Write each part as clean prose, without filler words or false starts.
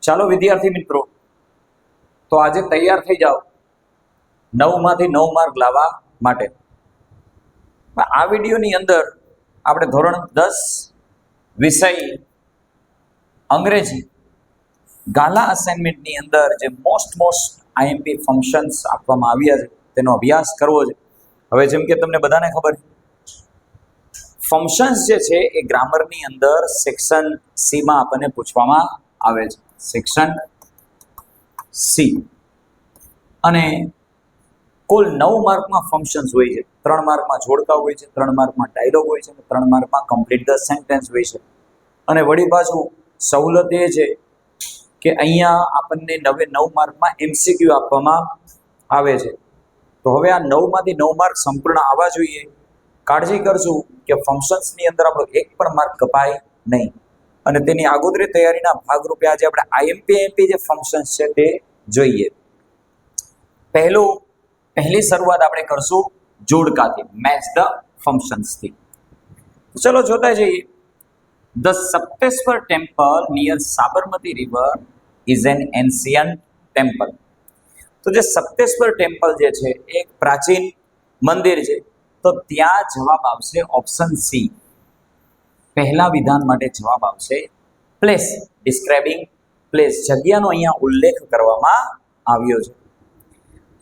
ચાલો વિદ્યાર્થી મિત્રો, તો આજે તૈયાર થઈ જાઓ 9 માંથી 9 માર્ક લાવવા માટે. આ વિડીયોની અંદર આપણે ધોરણ 10 વિષય અંગ્રેજી ગાલા અસાઇનમેન્ટની અંદર જે મોસ્ટ આઈએમપી ફંક્શન્સ આપવામાં આવ્યા છે તેનો અભ્યાસ કરવો છે. હવે જેમ કે તમને બધાને ખબર ફંક્શન્સ જે છે એ ગ્રામરની અંદર સેક્શન સી માં આપણને પૂછવામાં આવે છે. સેક્શન સી અને કુલ 9 માર્કમાં ફંક્શન્સ હોય છે. 3 માર્કમાં જોડકા હોય છે, 3 માર્કમાં ડાયલોગ હોય છે, 3 માર્કમાં કમ્પ્લીટ ધ સેન્ટેન્સ હોય છે. અને વળી પાછું સવલત એ છે કે અહીંયા આપણને 9 માર્કમાં એમસીક્યુ આપવામાં આવે છે. તો હવે આ 9 માંથી 9 માર્ક સંપૂર્ણ આવવા જોઈએ. કાળજી કરશું કે ફંક્શન્સની અંદર આપણો એક પણ માર્ક કપાય નહીં. અને તેની આગોતરી તૈયારીના ભાગરૂપે આજે આપણે આઈએમપી જે ફંક્શન્સ છે તે જોઈએ. પહેલી શરૂઆત આપણે કરશું જોડકાથી, મેચ ધ ફંક્શન્સથી. ચલો જોતા જઈએ. The Sapteshwar temple near Sabarmati river is an ancient temple. તો જે સપ્તેશ્વર ટેમ્પલ જે છે એ એક પ્રાચીન મંદિર છે. તો ત્યાં જવાબ આવશે ઓપ્શન સી. પહેલા વિધાન માટે જવાબ આવશે પ્લેસ, ડિસ્ક્રાઇબિંગ પ્લેસ. જગ્યાનો અહીંયા ઉલ્લેખ કરવામાં આવ્યો છે.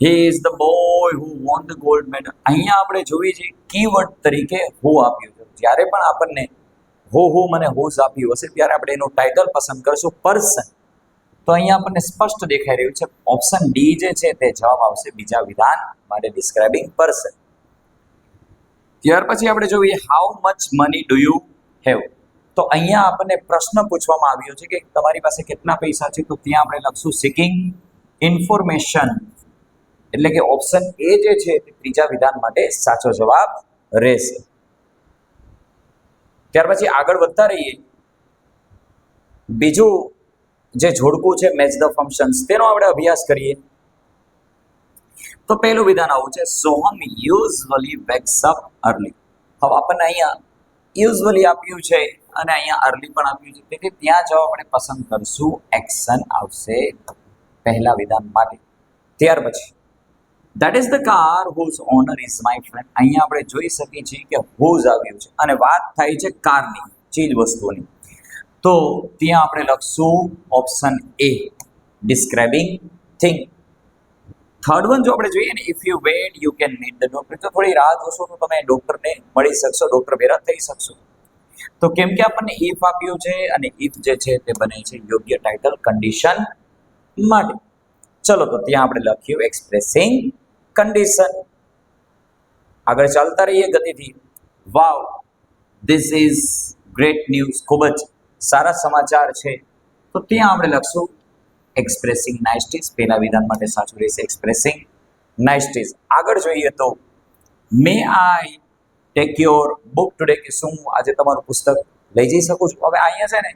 He is the boy who won the gold medal. અહીંયા આપણે જોઈએ છીએ કીવર્ડ તરીકે હુ આપ્યું છે. જ્યારે પણ આપણને હુ મને હુઝ આપ્યું હશે ત્યારે આપણે એનું ટાઇટલ પસંદ કરશું પર્સન. તો અહીંયા આપણને સ્પષ્ટ દેખાઈ રહ્યું છે ઓપ્શન ડી જે છે તે જવાબ આવશે બીજા વિધાન માટે, ડિસ્ક્રાઇબિંગ પર્સન. ત્યાર પછી આપણે જોઈએ how much money do you have. તો અહીંયા આપણને પ્રશ્ન પૂછવામાં આવ્યો છે કે તમારી પાસે કેટલા પૈસા છે. તો ત્યાં આપણે લખશું સિકિંગ ઇન્ફોર્મેશન. એટલે કે ઓપ્શન એ જે છે તે ત્રીજા વિધાન માટે સાચો જવાબ રહેશે. ત્યાર પછી આગળ વધતા રહીએ. બીજું જે જોડકું છે મેચ ધ ફંક્શન્સ, તેનો આપણે અભ્યાસ કરીએ. તો પહેલું વિધાન આવું છે Soham usually wax up early. હવે આપણને અહીંયા યુઝવલી આપ્યું છે અને અહીંયા અર્લી પણ આપ્યું છે, તેથી ત્યાં જવાબ આપણે પસંદ કરશું એક્શન આવશે પહેલા વિધાન માટે. ત્યાર પછી that is the car whose owner is my friend. અહીંયા આપણે જોઈ શકીએ છીએ કે હુઝ આવ્યું છે અને વાત થાય છે કારની, ચીજ વસ્તુની. તો ત્યાં આપણે લખશું option A, describing thing. Third one જો આપણે જોઈએ ને, if you wait you can meet the doctor. તો થોડી રાહ જોશો તો તમે ડોક્ટરને મળી શકશો, ડોક્ટર ભેગા થઈ શકશો. તો કેમ કે આપણને ઇફ આપ્યું છે અને ઇફ જે છે તે બને છે યોગ્ય ટાઇટલ કન્ડિશન માટે. ચલો તો ત્યાં આપણે લખ્યું એક્સપ્રેસિંગ કન્ડિશન. આગળ ચાલતા રહીએ ગતિથી. વાવ, ધીસ ઇઝ ગ્રેટ ન્યૂઝ. ખૂબ જ સારા સમાચાર છે. તો ત્યાં આપણે લખશું એક્સપ્રેસિંગ નાઇસટીઝ. પહેલા વિધાન માટે સાચું રહેશે એક્સપ્રેસિંગ નાઇસટીઝ. આગળ જોઈએ તો may I take your book today. કે શું આજે તમારું પુસ્તક લઈ જઈ શકું છું. હવે અહીંયા છે ને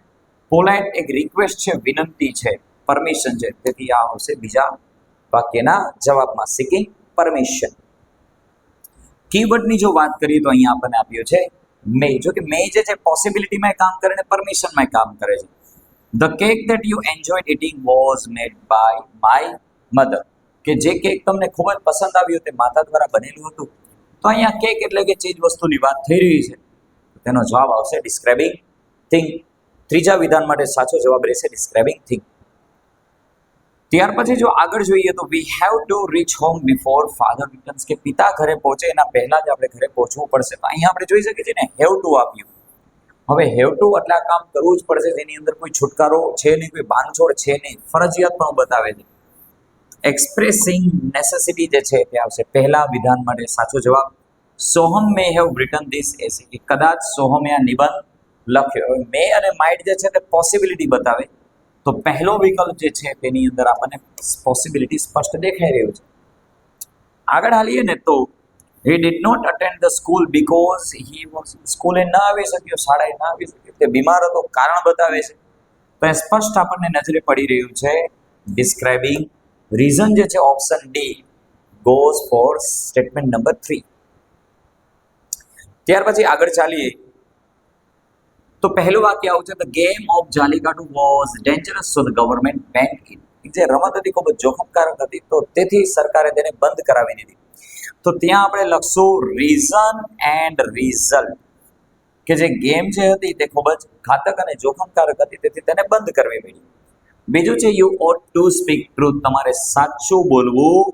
પોલાઇટ એક રિક્વેસ્ટ છે, વિનંતી છે, પરમિશન છે, તેથી આ આવશે બીજા વાક્યના જવાબમાં, સિકિંગ પરમિશન. કીવર્ડની જો વાત કરીએ તો અહીંયા આપણને આપ્યો છે મે. જો કે મે જે છે પોસિબિલિટીમાં કામ કરે ને પરમિશનમાં કામ કરે છે. The cake that you enjoyed eating was made by my mother. કે જે કેક તમને ખૂબ જ પસંદ આવ્યો તે માતા દ્વારા બનેલું હતું. તો અહીંયા કેક એટલે કે ચીજ વસ્તુની વાત થઈ રહી છે. તેનો જવાબ આવશે ડિસ્ક્રાઇબિંગ થિંગ. ત્રીજા વિધાન માટે સાચો જવાબ રહેશે ડિસ્ક્રાઇબિંગ થિંગ. ત્યાર પછી જો આગળ જોઈએ તો we have to reach home before father returns. કે પિતા ઘરે પહોંચે એના પહેલા જ આપણે ઘરે પહોંચવું પડશે. તો અહીંયા આપણે જોઈ શકીએ છીએ ને હેવ ટુ આપ્યું. હવે હેવ ટુ એટલે આ કામ કરવું જ પડશે, જેની અંદર કોઈ છુટકારો છે નહીં, કોઈ બાંધછોડ છે નહીં, ફરજિયાત પણ બતાવે છે. એક્સપ્રેસિંગ નેસેસિટી જે છે તે આવશે પહેલા વિધાન માટે સાચો જવાબ. Soham may have written this essay. કે કદાચ સોહમે આ નિબંધ લખ્યો. મે અને માઇટ જે છે તે પોસિબિલિટી બતાવે. તો પહેલો વિકલ્પ જે છે તેની અંદર આપણને પોસિબિલિટી સ્પષ્ટ દેખાઈ રહ્યું છે. આગળ હાલીએ ને તો he did not attend the school because he was. સ્કૂલે ન આવી શક્યો, શાળાએ ન આવી શક્યો, તે બીમાર હતો, કારણ બતાવે છે. તો એ સ્પષ્ટ આપણને નજરે પડી રહ્યું છે ડિસ્ક્રાઇબિંગ રીઝન જે છે option D goes for statement number 3. ત્યાર પછી આગળ ચાલીએ તો પહેલું વાક્ય આવું છે, the game of Jallikattu was dangerous so the government banned it. જે રમત હતી ખૂબ જ જોખમકારક હતી, તો તેથી સરકારે તેને બંધ કરાવી દીધી. તો ત્યાં આપણે લખશું રીઝન એન્ડ રિઝલ્ટ, કે જે ગેમ જે હતી તે ખૂબ જ ઘાતક અને જોખમકારક હતી, તેથી તેને બંધ કરવી પડી. બીજું છે you oat to speak truth, તમારે સાચું બોલવું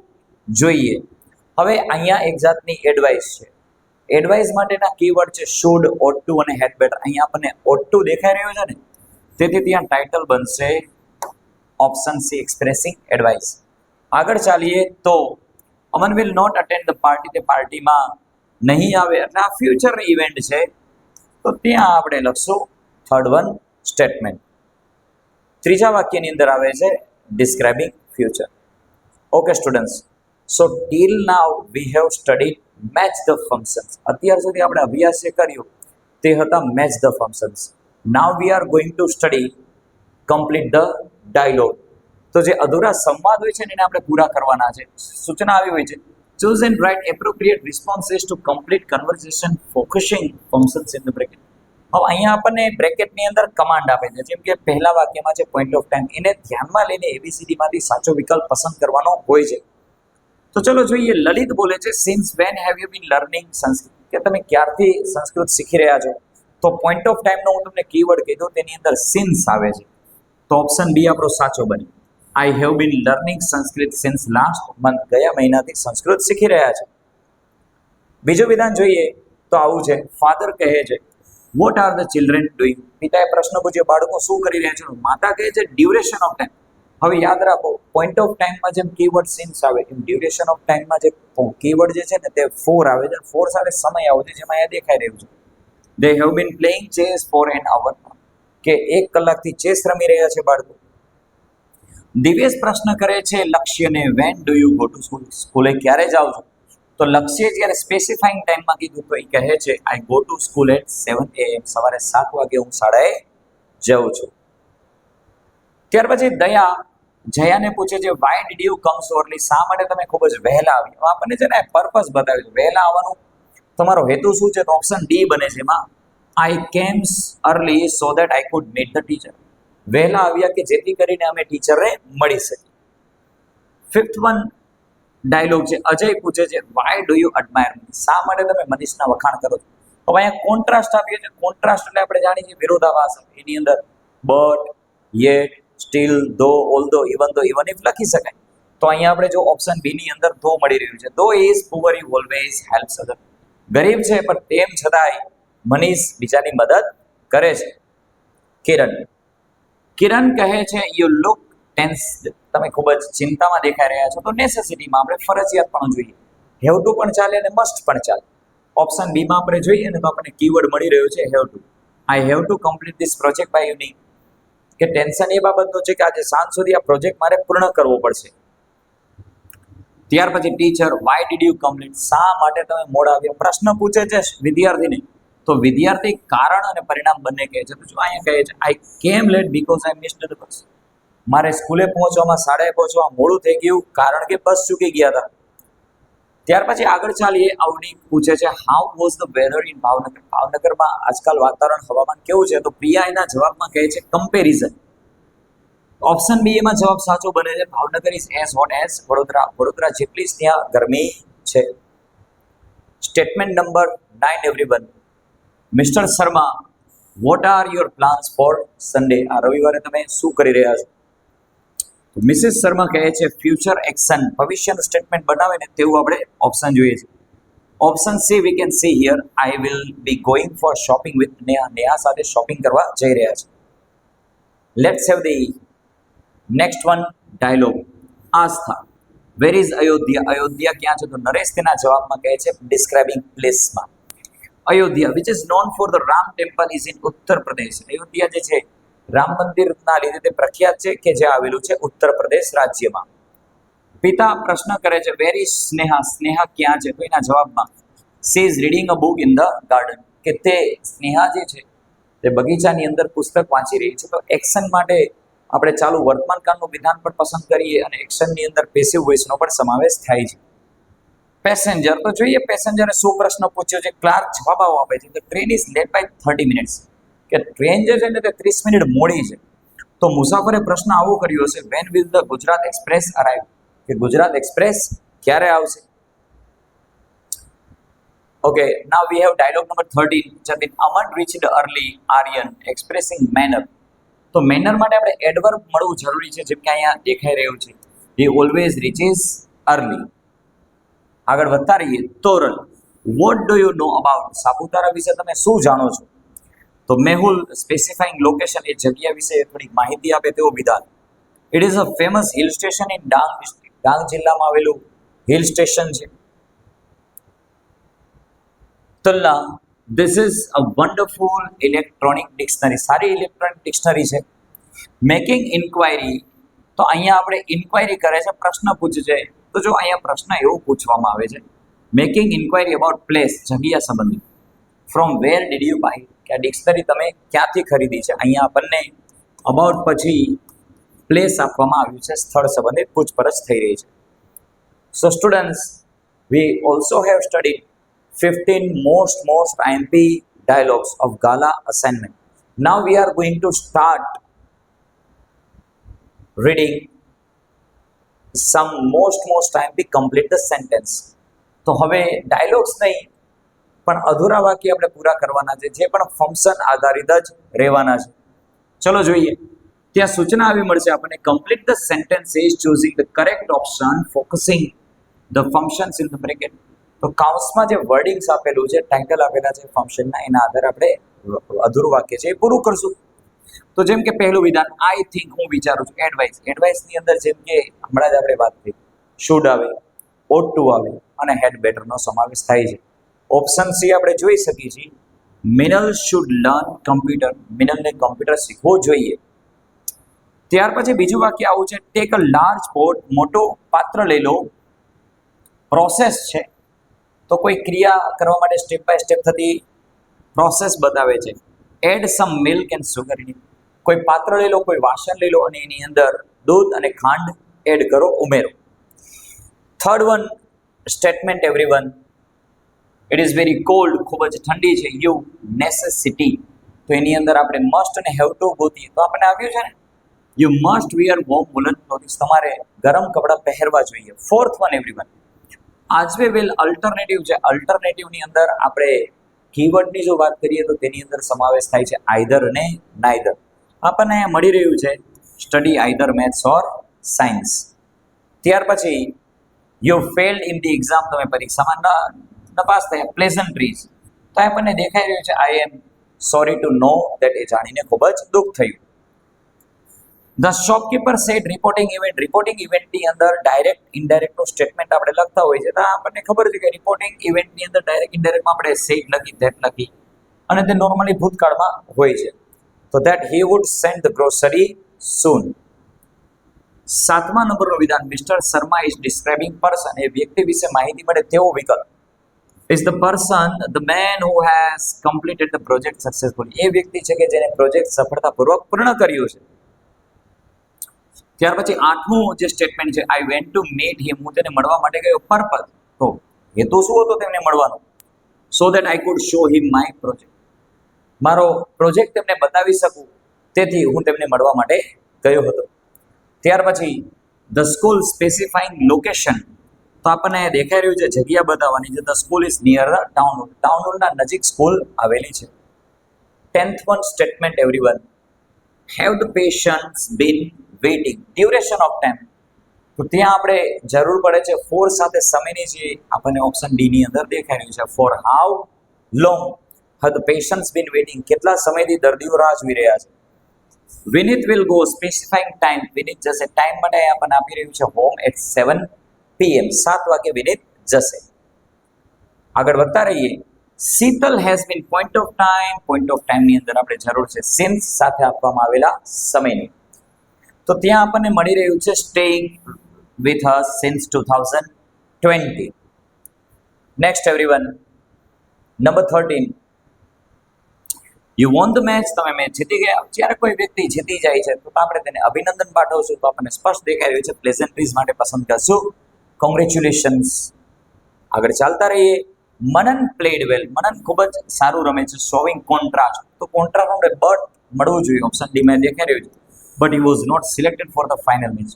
જોઈએ. હવે અહીંયા એક જાતની એડવાઇસ છે. એડવાઇસ માટેના કીવર્ડ છે શુડ, ઓટ ટુ અને હેડ બેટર. અહીંયા આપણને ઓટ ટુ દેખાઈ રહ્યું છે ને, તેથી ત્યાં ટાઇટલ બનશે ઓપ્શન સી એક્સપ્રેસિંગ એડવાઇસ. આગળ ચાલીએ તો Aman will not attend the party, તે પાર્ટીમાં નહીં આવે, એટલે આ ફ્યુચર ઇવેન્ટ છે, તો ત્યાં આપણે લખશું થર્ડ વન સ્ટેટમેન્ટ. ત્રીજા વાક્યની અંદર આવે છે describing future. Okay students, so till now we have studied match the functions. અત્યાર સુધી આપણે અભ્યાસ જે કર્યો તે હતા match the functions. Now we are going to study complete the dialogue. તો જે અધૂરા સંવાદ હોય છે ને એને આપણે પૂરા કરવાના છે. સૂચના આવી હોય છે choose and write appropriate responses to complete conversation focusing functions in the bracket. હવે અહીંયા આપણને બ્રેકેટની અંદર કમાન્ડ આપે છે, જેમ કે પહેલા વાક્યમાં છે પોઈન્ટ ઓફ ટાઈમ, એને ધ્યાનમાં લઈને એબીસીડીમાંથી સાચો વિકલ્પ પસંદ કરવાનો હોય છે. તો ચલો જોઈએ. લલિત બોલે છે since when have you been learning Sanskrit, કે તમે ક્યારથી સંસ્કૃત શીખી રહ્યા છો. તો પોઈન્ટ ઓફ ટાઈમનો હું તમને કીવર્ડ કીધું, તેની અંદર સિન્સ આવે છે, તો ઓપ્શન બી આપણો સાચો બને. I have been learning Sanskrit since last month, ગયા મહિનાથી સંસ્કૃત શીખી રહ્યા છે. બીજું વિધાન જોઈએ તો આવું છે, ફાધર કહે છે what are the children doing. પિતાએ પ્રશ્ન પૂછ્યો બાળકો શું કરી રહ્યા છે. માતા કહે છે ડ્યુરેશન ઓફ ટાઈમ. હવે યાદ રાખો, પોઈન્ટ ઓફ ટાઈમમાં જેમ કીવર્ડ સિન્સ આવે એમ ડ્યુરેશન ઓફ ટાઈમમાં જે કીવર્ડ જે છે ને તે ફોર આવે છે. ફોર સાથે સમય આવે છે, જેમાં અહીંયા દેખાઈ રહ્યું છે they have been playing chess for an hour, કે 1 કલાકથી ચેસ રમી રહ્યા છે બાળકો. દિવ્યેશ પ્રશ્ન કરે છે લક્ષ્યને when do you go to school, સ્કૂલે ક્યારે જાઓ છો. તો લક્ષ્ય જ્યારે સ્પેસિફાઈંગ ટાઈમમાં કીધું તો એ કહે છે I go to school at 7 AM, સવારે 7 વાગે હું શાળાએ જાઉં છું. ત્યાર પછી દયા જયાને પૂછે છે why did you come so early, શા માટે તમે ખૂબ જ વહેલા આવ્યા. આપણને છે ને પર્પસ બતાવ્યું છે વહેલા આવવાનું, તમારો હેતુ શું છે. તો ઓપ્શન ડી બને છે એમાં, I came early so that I could meet the teacher. વહેલા આવ્યા કે જેથી કરીને અમે ટીચરને મળી શકીએ. ફિફ્થ વન ડાયલોગ છે, અજય પૂછે છે વાય ડુ યુ એડમાયર મી, શા માટે તમે મનીષના વખાણ કરો છો. હવે અહીંયા કોન્ટ્રાસ્ટ આપ્યો છે. કોન્ટ્રાસ્ટ એટલે આપણે જાણીએ છીએ વિરોધાભાસ. એની અંદર બટ, યેટ, સ્ટીલ, ધો, ઓલ્ધો, ઇવન ધો, ઇવન ઇફ લખી શકાય. તો અહીંયા આપણે જો ઓપ્શન બી ની અંદર ધો મળી રહ્યું છે. Though is poor you always helps other. ગરીબ છે પણ તેમ છતાંય મનીષ બીજાની મદદ કરે છે. કિરણ કહે છે યુ લુક ટેન્સ, તમે ખૂબ જ ચિંતામાં દેખાઈ રહ્યા છો. તો નેસેસિટીમાં આપણે ફરજિયાત પણ જોઈએ, હેવ ટુ પણ ચાલે અને મસ્ટ પણ ચાલે. ઓપ્શન બીમાં આપણે જોઈએ ને તો આપણને કીવર્ડ મળી રહ્યો છે have to. I have to complete this project by evening, કે ટેન્શન એ બાબતનું છે કે આજે સાંજ સુધી આ પ્રોજેક્ટ મારે પૂર્ણ કરવો પડશે. ત્યાર પછી teacher Y did you complete, શા માટે તમે મોડા આવ્યા. પ્રશ્ન પૂછે છે વિદ્યાર્થીને, તો વિદ્યાર્થી કારણ અને પરિણામ બંને કહે છે. તો જો અહીંયા કહે છે I came late because I missed the bus, મારે સ્કૂલે પહોંચવામાં શાળાએ પહોંચવા મોડું થઈ ગયું કારણ કે બસ ચૂકી ગયા હતા. ત્યાર પછી આગળ ચાલીએ. અવની પૂછે છે how was the weather in Bhavnagar, ભાવનગરમાં આજકાલ વાતાવરણ હવામાન કેવું છે. તો પ્રિયા એના જવાબમાં કહે છે કમ્પેરિઝન. ઓપ્શન બી એમાં જવાબ સાચો બને છે, Bhavnagar is as hot as Vadodara, Vadodara જેટલી જ ત્યાં ગરમી છે. Statement number 9 everyone. Mister Sharma what are your plans for Sunday, આ રવિવારે તમે શું કરી રહ્યા છો. મિસિસ શર્મા કહે છે ફ્યુચર એક્શન, ભવિષ્યનું સ્ટેટમેન્ટ બનાવે ને તેવું આપણે ઓપ્શન જોઈએ છે. Option C we can see here, I will be going for shopping with Neha, Neha સાથે શોપિંગ કરવા જઈ રહ્યા છે. Let's have the next one dialogue. Aastha where is Ayodhya, Ayodhya ક્યાં છે. તો નરેશ તેના જવાબમાં કહે છે ડિસ્ક્રાઇબિંગ પ્લેસમાં. Ayodhya which is known for the Ram temple is in Uttar Pradesh, Ayodhya જે છે રામ મંદિરના લીધે તે પ્રખ્યાત છે કે જે આવેલું છે ઉત્તર પ્રદેશ રાજ્યમાં. પિતા પ્રશ્ન કરે છે વેર ઇઝ સ્નેહા, સ્નેહા ક્યાં છે. તો એના જવાબમાં she is reading a book in the garden, કે તે સ્નેહા જે છે તે બગીચાની અંદર પુસ્તક વાંચી રહી છે. તો એક્શન માટે આપણે ચાલુ વર્તમાનકાળનું વિધાન પણ પસંદ કરીએ અને એક્શનની અંદર પેસિવ વોઇસનો પણ સમાવેશ થાય છે. પેસેન્જર, તો જોઈએ પેસેન્જરે શું પ્રશ્ન પૂછ્યો છે. ક્લાર્ક જવાબ આપે છે કે train is late by 30 minutes, કે કે ટ્રેન જે છે ને તે 30 મિનિટ મોડી છે. તો મુસાફરે પ્રશ્ન આવો કર્યો હશે, when will the Gujarat express arrive, કે ગુજરાત એક્સપ્રેસ ક્યારે આવશે? Okay, now we have dialogue number 13. Jatin, Aman reached early, Aryan, expressing manner. તો મેનર માટે આપણે એડવર્બ મળવું જરૂરી છે, જેમ કે અહીંયા દેખાઈ રહ્યું છે. He always reaches early. આગળ વધતા રહીએ. Toral, what do you know about? Saputara વિશે તમે શું જાણો છો? તો મેહુલ સ્પેસિફાઈંગ લોકેશન, એ જગ્યા વિશે થોડીક માહિતી આપે તેવો વિધાન. It is a famous hill station in Dang district. Dang જિલ્લામાં આવેલું હિલ સ્ટેશન છે. તુલના, this is a wonderful electronic dictionary. સારી ઇલેક્ટ્રોનિક ડિક્શનરી છે. મેકિંગ ઇન્ક્વાયરી, તો અહીંયા આપણે ઇન્ક્વાયરી કરે છે, પ્રશ્ન પૂછે છે. તો જો અહીંયા પ્રશ્ન એવો પૂછવામાં આવે છે, મેકિંગ ઇન્ક્વાયરી અબાઉટ પ્લેસ, જગ્યા સંબંધિત. From where did you buy, કે આ ડિક્શનરી તમે ક્યાંથી ખરીદી છે? અહીંયા આપણને અબાઉટ પછી પ્લેસ આપવામાં આવ્યું છે, સ્થળ સંબંધિત પૂછપરછ થઈ રહી છે. So students, we also have studied 15 most IMP dialogues of Gala assignment. Now we are going to start reading some most IMP complete the sentence. તો હવે ડાયલોગ્સ નહીં પણ અધૂરા વાક્ય આપણે પૂરા કરવાના છે, જે પણ ફંક્શન આધારિત જ રહેવાના છે. ચલો જોઈએ. ત્યાં સૂચના આવી મળશે આપણને, complete the sentences choosing the correct option, focusing the functions in the bracket. તો કાઉન્સમાં જે વર્ડિંગ્સ આપેલું છે, ટાઇટલ આપેલા છે ફંક્શનના, એના આધારે આપણે અધૂરું વાક્ય છે એ પૂરું કરશું. તો જેમ કે પહેલું વિધાન, આઈ થિંક, હું વિચારું છું. એડવાઇસ, એડવાઇસની અંદર જેમ કે હમણાં જ આપણે વાત કરી, શુડ આવે, ઓટ ટુ આવે અને હેડ બેટરનો સમાવેશ થાય છે. ઓપ્શન સી આપણે જોઈ શકીએ છીએ, મિનલ શુડ લર્ન કમ્પ્યુટર, મિનલને કમ્પ્યુટર શીખવું જોઈએ. ત્યાર પછી બીજું વાક્ય આવું છે, ટેક અ લાર્જ પોટ, મોટો પાત્ર લઈ લો. પ્રોસેસ છે, તો કોઈ ક્રિયા કરવા માટે સ્ટેપ બાય સ્ટેપ થતી પ્રોસેસ બતાવે છે. Add some milk and sugar in it, કોઈ પાત્ર લઈ લો, કોઈ વાસણ લઈ લો અને એની અંદર દૂધ અને ખાંડ એડ કરો, ઉમેરો. Third one statement, everyone, it is very cold, ખૂબ જ ઠંડી છે. યુ નેસેસિટી, તો એની અંદર આપણે મસ્ટ અને હેવ ટુ ગોતીએ તો આપણને આવ્યું છે ને, you must wear warm woollen clothings, તમારે ગરમ કપડાં પહેરવા જોઈએ. Fourth one, everyone, as well alternative છે. અલ્ટરનેટિવની અંદર આપણે કીવર્ડની જો વાત કરીએ તો તેની અંદર સમાવેશ થાય છે આઈધર અને નાઈધર. આપણને અહીંયા મળી રહ્યું છે સ્ટડી આઈધર મેથ્સ ઓર સાયન્સ. ત્યાર પછી you failed in the exam, તમે પરીક્ષામાં નપાસ થયા. પ્લેઝન્ટ્રીઝ, તો આપણને દેખાઈ રહ્યું છે I am sorry to know that, એ જાણીને ખૂબ જ દુઃખ થયું. The shopkeeper said reporting event, reporting ઇવેન્ટની અંદર ડાયરેક્ટ ઇનડાયરેક્ટનું સ્ટેટમેન્ટ આપણે લખતા હોઈએ છીએ, તો આપણને ખબર છે કે રિપોર્ટિંગ ઇવેન્ટની અંદર ડાયરેક્ટ ઇનડાયરેક્ટમાં આપણે સેડ લખી, ધેટ લખી, અને તે નોર્મલી ભૂતકાળમાં હોય છે. તો that he would send the grocery soon. 7મા નંબરનું વિધાન, mister Sharma is describing person, એ વ્યક્તિ વિશે માહિતી મળે તેવો વિકલ્પ. Is the person the man who has completed the project successfully, એ વ્યક્તિ છે કે જેને પ્રોજેક્ટ સફળતાપૂર્વક પૂર્ણ કર્યું છે. ત્યાર પછી 8મું જે સ્ટેટમેન્ટ છે, I went to meet him, હું તેને મળવા માટે ગયો. પર્પઝ, તો હેતુ શું હતો તેમને મળવાનો? સો that I food show him my project, મારો પ્રોજેક્ટ તેમને બતાવી શકું, તેથી હું તેમને મળવા માટે ગયો હતો. ત્યાર પછી ધ સ્કૂલ સ્પેસિફાઈંગ લોકેશન, તો આપણને દેખાઈ રહ્યું છે જગ્યા બતાવવાની છે. The school is near the town hall, town હોલના નજીક સ્કૂલ આવેલી છે. 10th one statement, everyone, have the patience been waiting, duration of time, તો ત્યાં આપણે જરૂર પડે છે ફોર સાથે સમયની, જે આપણને ઓપ્શન ડી ની અંદર દેખાઈ રહ્યું છે. For how long have the patience been waiting, કેટલા સમયથી દર્દીઓ રાહ જોઈ રહ્યા છે. Vineet will go, specifying time, Vineet જશે. ટાઈમ માટે આપણને આપી રહ્યું છે હોમ એટ 7 PM, 7 વાગે વિનીત જશે. આગળ વધતા રહીએ. Sheetal has been point of ટાઈમની અંદર આપણે જરૂર છે સિન્સ સાથે આપવામાં આવેલા સમયની, તો ત્યાં આપણને મળી રહ્યું છે staying with us since 2020. Next everyone, number 13, you won the match, તમે મેચ જીતી ગયા. જ્યારે કોઈ વ્યક્તિ જીતી જાય છે તો આપણે તેને અભિનંદન પાઠવશું, તો આપણને સ્પષ્ટ દેખાઈ રહ્યું છે પ્લેઝન્ટ્રીઝ માટે પસંદ કરશું કોંગ્રેચ્યુલેશન્સ. આગળ ચાલતા રહીએ. મનન પ્લેડ વેલ, મનન ખૂબ જ સારું રમે છે. શોવિંગ કોન્ટ્રાસ્ટ, તો કોન્ટ્રાસ્ટ આપણે બટ મળવું જોઈએ, ઓપ્શન ડી માં દેખાઈ રહ્યું છે, but he was not selected for the final match.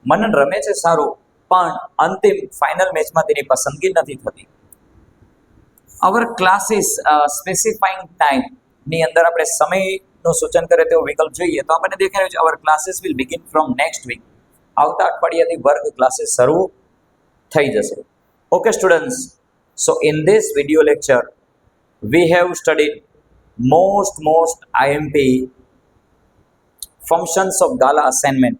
Manan રમે છે સારું, પણ અંતિમ ફાઇનલ મેચમાં તેની પસંદગી નથી થતી. અવર ક્લાસીસ સ્પેસિફાઈંગ ટાઈમ ની અંદર આપણે સમયનું સૂચન કરે તેવો વિકલ્પ જોઈએ તો આપણને દેખાઈ રહ્યું છે our classes will begin from next week. આવતા અઠવાડિયાથી વર્ગ ક્લાસીસ શરૂ થઈ જશે. Okay students, so in this video lecture we have studied most IMP functions of Gala assignment.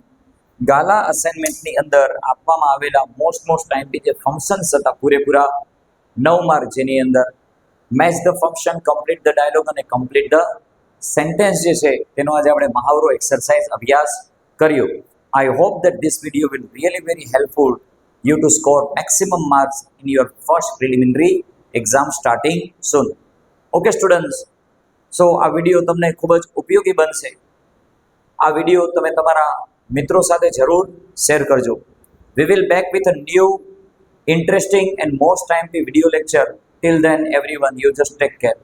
ગાલા અસાઇનમેન્ટની અંદર આપવામાં આવેલા મોસ્ટ IMP જે ફંક્શન્સ હતા પૂરેપૂરા 9 માર્ક, જેની અંદર match the function, complete the dialog અને કમ્પ્લીટ ધ સેન્ટેન્સ જે છે તેનો આજે આપણે મહાવરો એક્સરસાઇઝ અભ્યાસ કર્યો. I hope that this video will really very helpful you to score maximum marks in your first preliminary exam starting soon. Okay students, so આ વિડીયો તમને ખૂબ જ ઉપયોગી બનશે. આ વિડીયો તમે તમારા મિત્રો સાથે જરૂર શેર કરજો. We will back with a new interesting and most IMP video lecture. Till then everyone, you just take care.